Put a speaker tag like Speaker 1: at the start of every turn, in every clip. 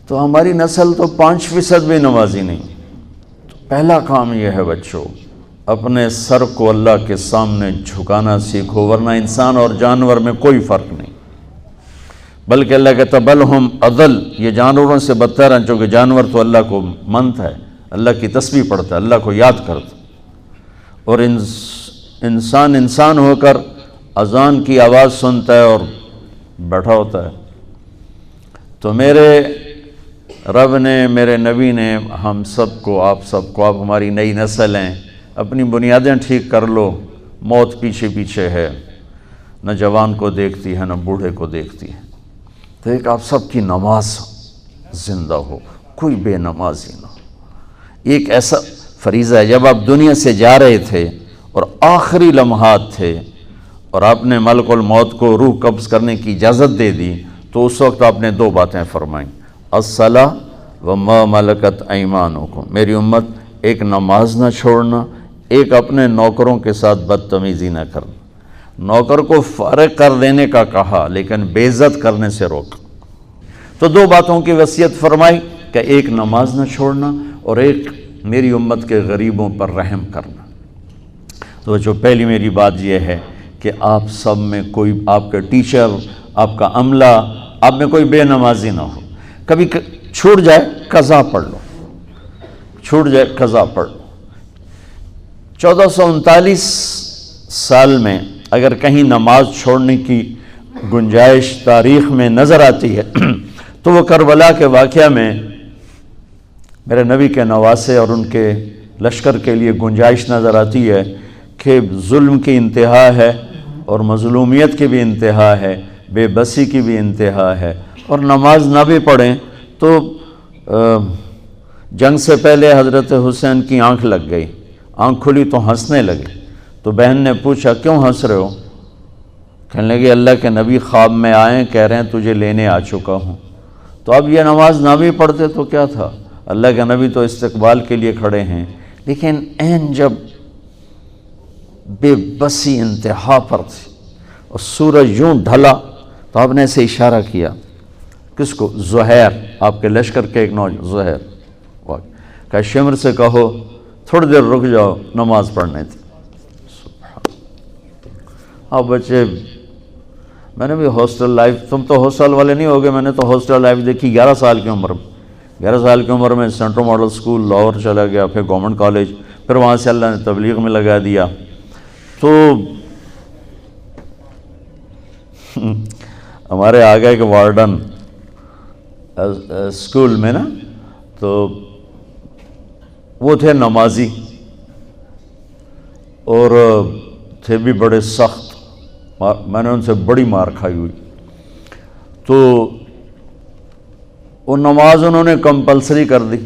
Speaker 1: تو ہماری نسل تو 5% بھی نمازی نہیں۔ تو پہلا کام یہ ہے بچوں، اپنے سر کو اللہ کے سامنے جھکانا سیکھو، ورنہ انسان اور جانور میں کوئی فرق نہیں۔ بلکہ اللہ کہتا بل ہم اضل، یہ جانوروں سے بدتر ہیں، چونکہ جانور تو اللہ کو مانتا ہے، اللہ کی تسبیح پڑھتا ہے، اللہ کو یاد کرتا ہے، اور انسان ہو کر اذان کی آواز سنتا ہے اور بیٹھا ہوتا ہے۔ تو میرے رب نے، میرے نبی نے ہم سب کو، آپ سب کو، آپ ہماری نئی نسل ہیں، اپنی بنیادیں ٹھیک کر لو، موت پیچھے پیچھے ہے، نہ جوان کو دیکھتی ہے نہ بوڑھے کو دیکھتی ہے۔ تو ایک آپ سب کی نماز زندہ ہو، کوئی بے نمازی نہ ہو۔ ایک ایسا فریضہ ہے، جب آپ دنیا سے جا رہے تھے اور آخری لمحات تھے اور آپ نے ملک الموت کو روح قبض کرنے کی اجازت دے دی، تو اس وقت آپ نے 2 باتیں فرمائیں، الصلاۃ وما ملکت ایمانکم، میری امت ایک نماز نہ چھوڑنا، ایک اپنے نوکروں کے ساتھ بدتمیزی نہ کرنا۔ نوکر کو فارغ کر دینے کا کہا، لیکن بے عزت کرنے سے روکا۔ تو 2 باتوں کی وصیت فرمائی کہ ایک نماز نہ چھوڑنا اور ایک میری امت کے غریبوں پر رحم کرنا۔ تو جو پہلی میری بات یہ ہے کہ آپ سب میں کوئی، آپ کے ٹیچر، آپ کا عملہ، آپ میں کوئی بے نمازی نہ ہو۔ کبھی چھوٹ جائے قضا پڑھ لو، چھوٹ جائے قضا پڑھ لو۔ 1439 سال میں اگر کہیں نماز چھوڑنے کی گنجائش تاریخ میں نظر آتی ہے تو وہ کربلا کے واقعہ میں میرے نبی کے نواسے اور ان کے لشکر کے لیے گنجائش نظر آتی ہے کہ ظلم کی انتہا ہے اور مظلومیت کی بھی انتہا ہے، بے بسی کی بھی انتہا ہے، اور نماز نہ بھی پڑھیں تو جنگ سے پہلے حضرت حسین کی آنکھ لگ گئی، آنکھ کھلی تو ہنسنے لگے۔ تو بہن نے پوچھا کیوں ہنس رہے ہو؟ کہنے لگے اللہ کے نبی خواب میں آئے، کہہ رہے ہیں تجھے لینے آ چکا ہوں۔ تو اب یہ نماز نہ بھی پڑھتے تو کیا تھا، اللہ کے نبی تو استقبال کے لیے کھڑے ہیں، لیکن عین جب بے بسی انتہا پر تھی اور سورج یوں ڈھلا تو آپ نے اسے اشارہ کیا، کس کو؟ زہیر، آپ کے لشکر کے ایک نوجوان زہیر، کہ شمر سے کہو تھوڑی دیر رک جاؤ، نماز پڑھنے تھی۔ اب بچے، میں نے بھی ہاسٹل لائف، تم تو ہاسٹل والے نہیں ہوگے، میں نے تو ہاسٹل لائف دیکھی 11 سال کی عمر میں۔ 11 سال کی عمر میں سینٹرل ماڈل اسکول لاہور چلا گیا، پھر گورنمنٹ کالج، پھر وہاں سے اللہ نے تبلیغ میں لگا دیا۔ تو ہمارے آگے ایک وارڈن اسکول میں نا، تو وہ تھے نمازی اور تھے بھی بڑے سخت، میں نے ان سے بڑی مار کھائی ہوئی۔ تو وہ نماز انہوں نے کمپلسری کر دی،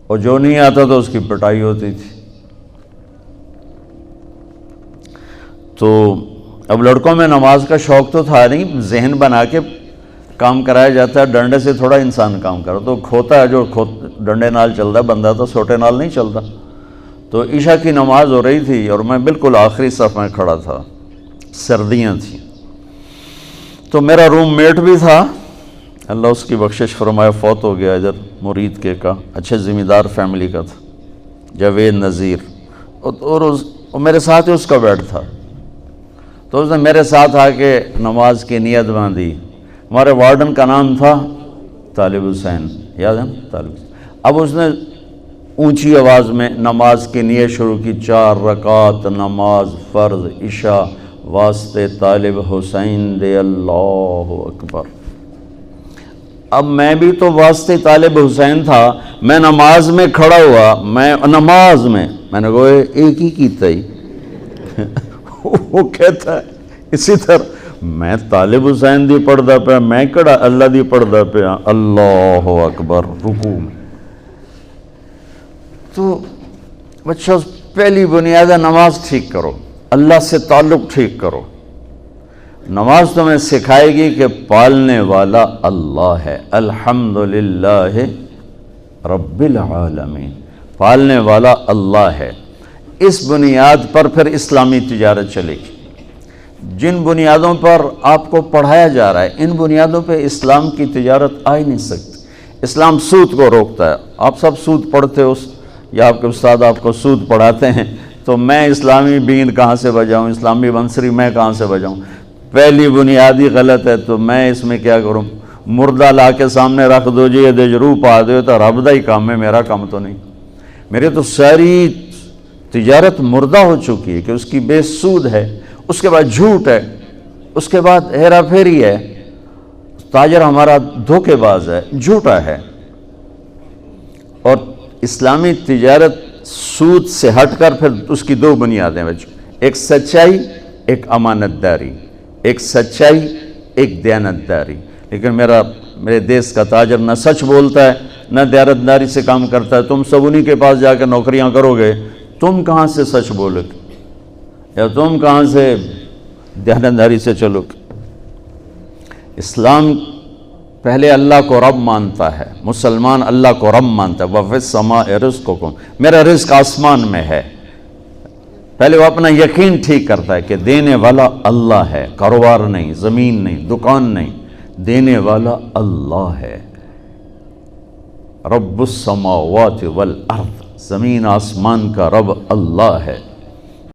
Speaker 1: اور جو نہیں آتا تو اس کی پٹائی ہوتی تھی۔ تو اب لڑکوں میں نماز کا شوق تو تھا نہیں، ذہن بنا کے کام کرایا جاتا ہے، ڈنڈے سے تھوڑا انسان کام کرو، تو کھوتا ہے جو ڈنڈے نال چلتا ہے، بندہ تو سوٹے نال نہیں چلتا۔ تو عشاء کی نماز ہو رہی تھی اور میں بالکل آخری صف میں کھڑا تھا، سردیاں تھیں۔ تو میرا روم میٹ بھی تھا، اللہ اس کی بخشش فرمائے، فوت ہو گیا ادھر مرید کے کا، اچھے ذمہ دار فیملی کا تھا، جاوید نذیر، اور میرے ساتھ ہی اس کا بیڈ تھا۔ تو اس نے میرے ساتھ آ کے نماز کی نیت باندھی۔ ہمارے وارڈن کا نام تھا طالب حسین، یاد ہے نا طالب حسین؟ اب اس نے اونچی آواز میں نماز کی نیت شروع کی، 4 رکعت نماز فرض عشاء واسطے طالب حسین دے، اللہ اکبر۔ اب میں بھی تو واسطے طالب حسین تھا، میں نماز میں کھڑا ہوا، میں نماز میں نے کہا ایک ہی کیتا ہی وہ کہتا ہے اسی طرح میں طالب حسین دی پڑھدا پیا، میں کڑا اللہ دی پڑھدا پیا، اللہ اکبر، رکوع میں۔ تو بچہ پہلی بنیاد نماز ٹھیک کرو، اللہ سے تعلق ٹھیک کرو۔ نماز تمہیں سکھائے گی کہ پالنے والا اللہ ہے، الحمدللہ رب العالمین، پالنے والا اللہ ہے۔ اس بنیاد پر پھر اسلامی تجارت چلے گی، جن بنیادوں پر آپ کو پڑھایا جا رہا ہے، ان بنیادوں پہ اسلام کی تجارت آ ہی نہیں سکتی۔ اسلام سود کو روکتا ہے۔ آپ سب سود پڑھتے ہو یا آپ کے استاد آپ کو سود پڑھاتے ہیں، تو میں اسلامی بین کہاں سے بجاؤں، اسلامی بنسری میں کہاں سے بجاؤں؟ پہلی بنیادی غلط ہے، تو میں اس میں کیا کروں؟ مردہ لا کے سامنے رکھ دو جی، یہ دے روح پا دو، تو رب دا ہی کام ہے، میرا کام تو نہیں۔ میرے تو ساری تجارت مردہ ہو چکی ہے کہ اس کی بیس سود ہے، اس کے بعد جھوٹ ہے، اس کے بعد ہیرا پھیری ہے، تاجر ہمارا دھوکے باز ہے، جھوٹا ہے۔ اور اسلامی تجارت سود سے ہٹ کر پھر اس کی دو بنیادیں بچوں، ایک سچائی، ایک امانت داری، ایک سچائی، ایک دیانت داری۔ لیکن میرے دیس کا تاجر نہ سچ بولتا ہے، نہ دیانت داری سے کام کرتا ہے۔ تم سب انہی کے پاس جا کے نوکریاں کرو گے، تم کہاں سے سچ بولو گے یا تم کہاں سے دیانت داری سے چلو گے؟ اسلام پہلے اللہ کو رب مانتا ہے، مسلمان اللہ کو رب مانتا ہے۔ وَفِي السَّمَاءِ رِزْقُكُمْ، میرا رزق آسمان میں ہے۔ پہلے وہ اپنا یقین ٹھیک کرتا ہے کہ دینے والا اللہ ہے، کاروبار نہیں، زمین نہیں، دکان نہیں، دینے والا اللہ ہے۔ رب السماوات والارض، زمین آسمان کا رب اللہ ہے۔